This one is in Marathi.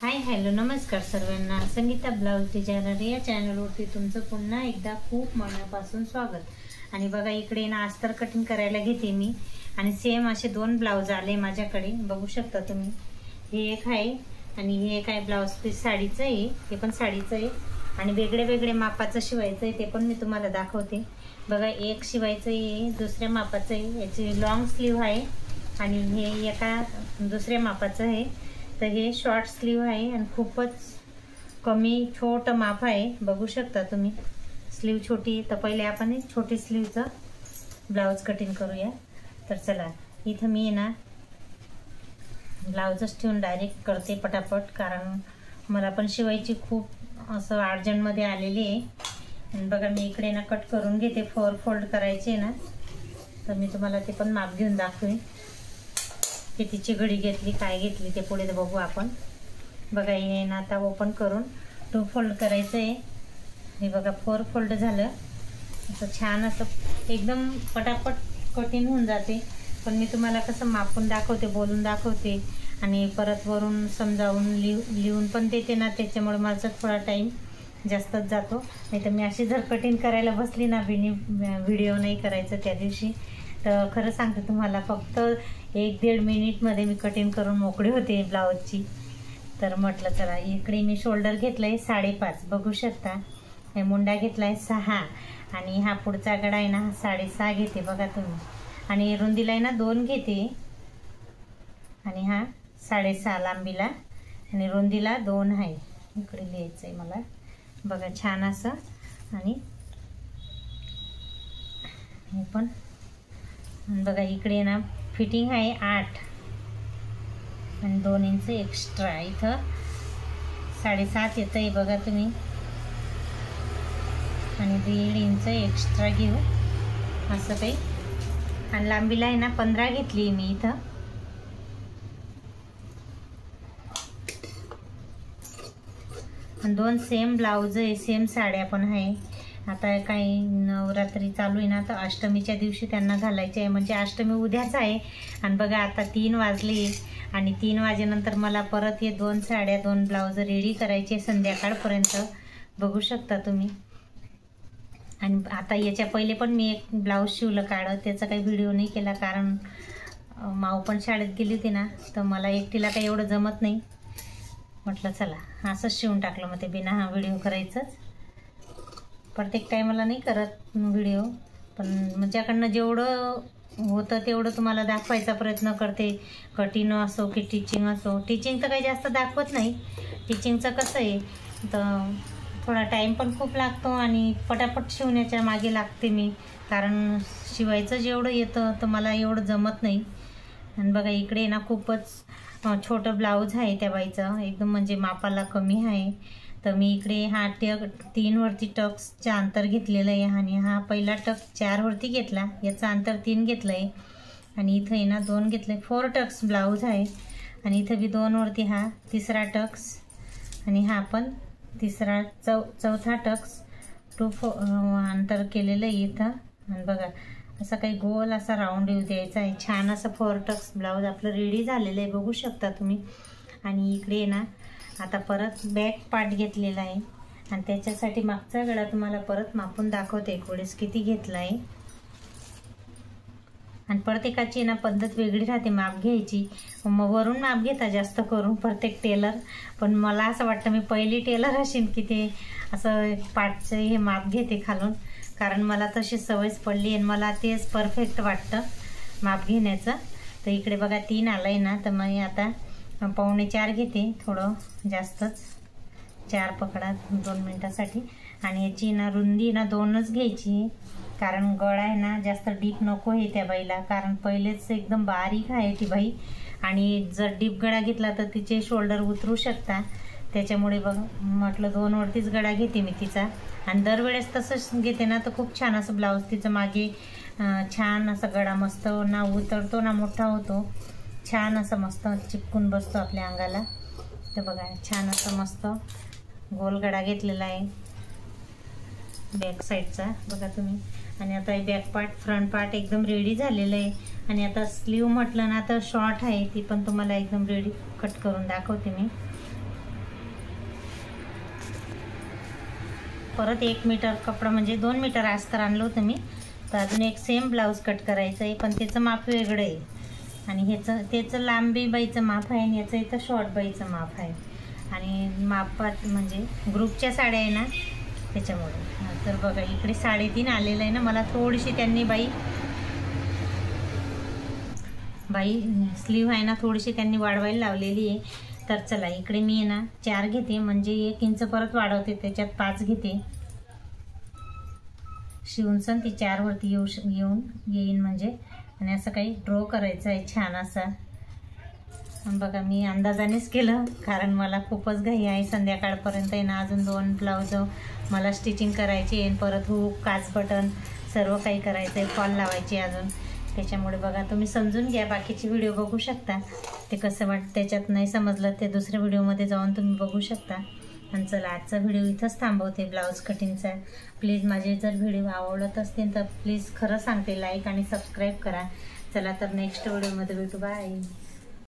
हाय हॅलो नमस्कार सर्वांना। संगीता ब्लाउज डिझायनर या चॅनलवरती तुमचं पुन्हा एकदा खूप मनापासून स्वागत। आणि बघा इकडे ना अस्तर कटिंग करायला घेते मी आणि सेम असे दोन ब्लाउज आले माझ्याकडे, बघू शकता तुम्ही। हे एक आहे आणि हे एक आहे ब्लाउज पीस साडीचं आहे, हे पण साडीचं आहे आणि वेगळे वेगळे मापाचं शिवायचं आहे, ते पण मी तुम्हाला दाखवते। बघा एक शिवायचं आहे दुसऱ्या मापाचं आहे, याची लॉंग स्लीव आहे आणि हे एका दुसऱ्या मापाचं आहे। तर हे शॉर्ट स्लीव आहे आणि खूपच कमी छोटं माप आहे, बघू शकता तुम्ही। स्लीव छोटी, तर पहिले आपण छोटी स्लीवचं ब्लाउज कटिंग करूया। तर चला इथं मी ना ब्लाउजच ठेवून डायरेक्ट करते पटापट, कारण मला पण शिवायची खूप असं अर्जंटमध्ये आलेली आहे। आणि बघा मी इकडे ना कट करून घेते, 4 फोल्ड करायचे ना, तर मी तुम्हाला ते पण माप घेऊन दाखवेन। कितीची घडी घेतली काय घेतली ते पुढे बघू आपण। बघा हे ना आता ओपन करून 2 फोल्ड करायचं आहे। हे बघा 4 फोल्ड झालं, असं छान असं एकदम पटापट कटिंग होऊन जाते। पण मी तुम्हाला कसं मापून दाखवते, बोलून दाखवते आणि परत वरून समजावून लिहून पण देते ना, त्याच्यामुळे माझा थोडा टाईम जास्तच जातो। नाही तर मी अशी जर कटिंग करायला बसली ना, व्हिडिओ नाही करायचं त्या दिवशी, तर खरं सांगते तुम्हाला फक्त 1-1.5 मिनिटमध्ये मी कटिंग करून मोकळी होते ब्लाउजची। तर म्हटलं चला, इकडे मी शोल्डर घेतलंय 5.5, बघू शकता। हे मुंडा घेतलाय 6 आणि हा पुढचा गडा आहे ना 6.5 घेते बघा तुम्ही। आणि रुंदीला आहे ना 2 घेते आणि हा 6.5 लांबीला आणि रुंदीला 2 आहे। इकडे लिहायचं आहे मला, बघा छान असं। आणि हे पण बघा इकडे ना फिटिंग आहे 8 आणि 2 इंच एक्स्ट्रा, इथं 7.5 येतं आहे बघा तुम्ही। आणि 1.5 इंच एक्स्ट्रा घेऊ असं काही। आणि लांबीला आहे ना 15 घेतली मी इथं। आणि 2 सेम ब्लाउज आहे, सेम साड्या पण आहे। आता काही नवरात्री चालू आहे ना, तर अष्टमीच्या दिवशी त्यांना घालायचे आहे, म्हणजे अष्टमी उद्याच आहे। आणि बघा आता 3 वाजले आणि 3 वाजेनंतर मला परत हे 2 साड्या 2 ब्लाउज रेडी करायचे संध्याकाळपर्यंत, बघू शकता तुम्ही। आणि आता याच्या पहिले पण मी एक ब्लाउज शिवलं काढं, त्याचा काही व्हिडिओ नाही केला, कारण माऊ पण शाळेत गेली होती ना, तर मला एकटीला काही एवढं जमत नाही। म्हटलं चला असंच शिवून टाकलं, मग ते बिना हा व्हिडिओ करायचंच। प्रत्येक टायमाला नाही करत व्हिडिओ, पण माझ्याकडनं जेवढं होतं तेवढं तुम्हाला दाखवायचा प्रयत्न करते। कटिंग असो की टिचिंग असो, टिचिंग तर काही जास्त दाखवत नाही। टिचिंगचं कसं आहे तर थोडा टाईम पण खूप लागतो आणि पटापट शिवण्याच्या मागे लागते मी, कारण शिवायचं जेवढं येतं तर मला एवढं जमत नाही। आणि बघा इकडे ना खूपच छोटं ब्लाऊज आहे त्या बाईचं, एकदम म्हणजे मापाला कमी आहे। तर मी इकडे हा 3 वरती टक्सचं अंतर घेतलेलं आहे आणि हा पहिला टक 4 वरती घेतला, याचं अंतर 3 घेतलं आहे। आणि इथं आहे ना 2 घेतलं आहे, 4 टक्स ब्लाऊज आहे। आणि इथं बी 2 वरती हा 3रा टक्स आणि हा पण चौथा टक्स 2 अंतर केलेलं आहे इथं। आणि बघा असं काही गोल असा राऊंड येऊ द्यायचा आहे, छान असं 4 टक्स ब्लाऊज आपलं रेडी झालेलं आहे, बघू शकता तुम्ही। आणि इकडे ना आता परत बॅक पार्ट घेतलेला आहे आणि त्याच्यासाठी मागचा गळा तुम्हाला परत मापून दाखवते कोडीस किती घेतला आहे। आणि प्रत्येकाची ना पद्धत वेगळी राहते माप घ्यायची, मग वरून माप घेता जास्त करून प्रत्येक टेलर। पण मला असं वाटतं मी पहिली टेलर असेल की ते असं पार्टचं हे माप घेते खालून, कारण मला तशी सवयच पडली आणि मला तेच परफेक्ट वाटतं माप घेण्याचं। तर इकडे बघा 3 आलं आहे ना, तर मग आता 4.25 घेते, थोडं जास्तच, 4 पकडा 2 मिनटासाठी। आणि याची ना रुंदी ना 2च घ्यायची, कारण गळा आहे ना जास्त डीप नको आहे त्या बाईला, कारण पहिलेच एकदम बारीक आहे ती बाई। आणि जर डीप गळा घेतला तर तिचे शोल्डर उतरू शकता, त्याच्यामुळे बघ म्हटलं 2 वरतीच गळा घेते मी तिचा। आणि दरवेळेस तसंच घेते ना तर खूप छान असं ब्लाऊज तिचं मागे छान असं गळा मस्त ना उतरतो ना मोठा होतो, छान असं मस्त चिपकून बसतो आपल्या अंगाला। तर बघा छान असं मस्त गोल गळा घेतलेला आहे बॅक साईडचा, बघा तुम्ही। आणि आता बॅक पार्ट फ्रंट पार्ट एकदम रेडी झालेलं आहे। आणि आता स्लीव म्हटलं ना तर शॉर्ट आहे, ती पण तुम्हाला एकदम रेडी कट करून दाखवते मी। परत 1 मीटर कपडा म्हणजे 2 मीटर अस्तर आणलं होतं मी, तर अजून एक सेम ब्लाऊज कट करायचं आहे, पण त्याचं माप वेगळं आहे आणि त्याचं लांबी बाईचं माप आहे आणि याचं इथं शॉर्ट बाईचं माप आहे आणि मापात म्हणजे ग्रुपच्या साड्या आहे ना त्याच्यामुळे. तर बघा इकडे 3.5 आलेलं आहे ना, मला थोडीशी त्यांनी बाई स्लीव आहे ना थोडीशी त्यांनी वाढवायला लावलेली आहे. तर चला इकडे मी आहे ना 4 घेते, म्हणजे 1 इंच परत वाढवते, त्याच्यात 5 घेते शिवून ती 4 वरती येईन म्हणजे. आणि असं काही ड्रॉ करायचं आहे छान असा. बघा मी अंदाजानेच केलं, कारण मला खूपच घाई आहे. संध्याकाळपर्यंत आहे ना अजून 2 ब्लाऊज मला स्टिचिंग करायची आहे, परत हुक काच बटन सर्व काही करायचं आहे, फॉल लावायची अजून. त्याच्यामुळे बघा तुम्ही समजून घ्या, बाकीचे व्हिडिओ बघू शकता, ते कसं वाटतं त्याच्यात नाही समजलं ते दुसऱ्या व्हिडिओमध्ये जाऊन तुम्ही बघू शकता. आणि चला आजचा व्हिडिओ इथंच थांबवते ब्लाऊज कटिंगचा. प्लीज माझे जर व्हिडिओ आवडत असतील तर प्लीज खरं सांगते लाईक आणि सबस्क्राईब करा. चला तर नेक्स्ट व्हिडिओमध्ये भेटू. बाय.